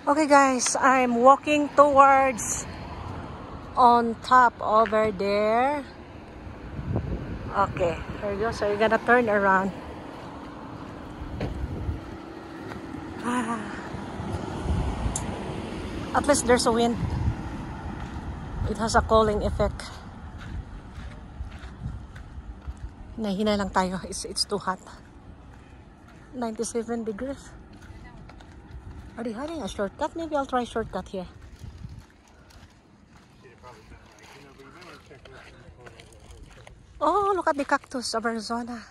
Okay guys, I'm walking towards on top over there. Okay, here you go. So you're gonna turn around. At least there's a wind. It has a cooling effect. Nahina lang tayo. It's too hot. 97 degrees. Are they having a shortcut? Maybe I'll try shortcut here. Oh, look at the cactus of Arizona.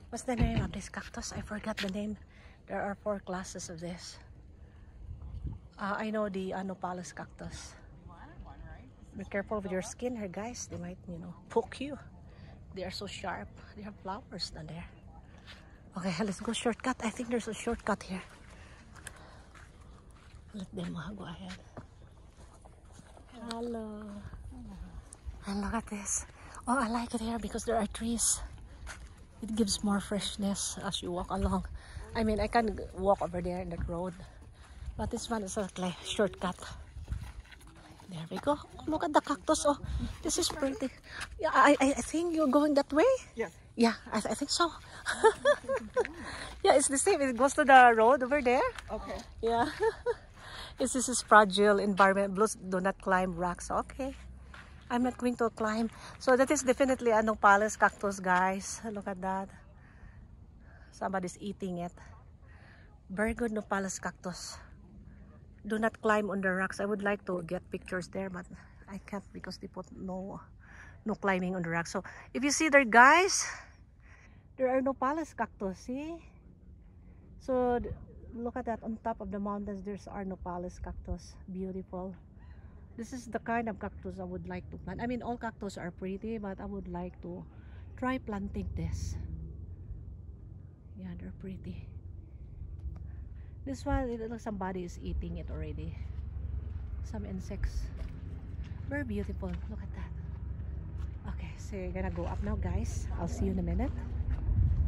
What's the name of this cactus? I forgot the name. There are 4 classes of this. I know the Nopales cactus. Be careful with your skin here, guys. They might, poke you. They are so sharp. They have flowers down there. Okay, let's go shortcut. I think there's a shortcut here. Let them go ahead. Hello. And look at this. Oh, I like it here because there are trees. It gives more freshness as you walk along. I mean, I can walk over there in that road. But this one is like a shortcut. There we go. Oh, look at the cactus. Oh, this is pretty. Yeah, I think you're going that way? Yes. Yeah, I think so. Yeah, it's the same. It goes to the road over there. Okay. Yeah. This is fragile environment. Blues do not climb rocks. Okay. I'm not going to climb. So that is definitely a Nopales cactus, guys. Look at that. Somebody's eating it. Very good Nopales cactus. Do not climb on the rocks. I would like to get pictures there, but I can't because they put no climbing on the rocks. So if you see there, guys, there are Nopales cactus. See? So look at that, on top of the mountains there's our Nopales cactus. Beautiful. This is the kind of cactus I would like to plant. I mean, all cactus are pretty, but I would like to try planting this. Yeah, they're pretty. This one, it looks like somebody is eating it already. Some insects. Very beautiful. Look at that. Okay, so you're gonna go up now, guys. I'll see you in a minute.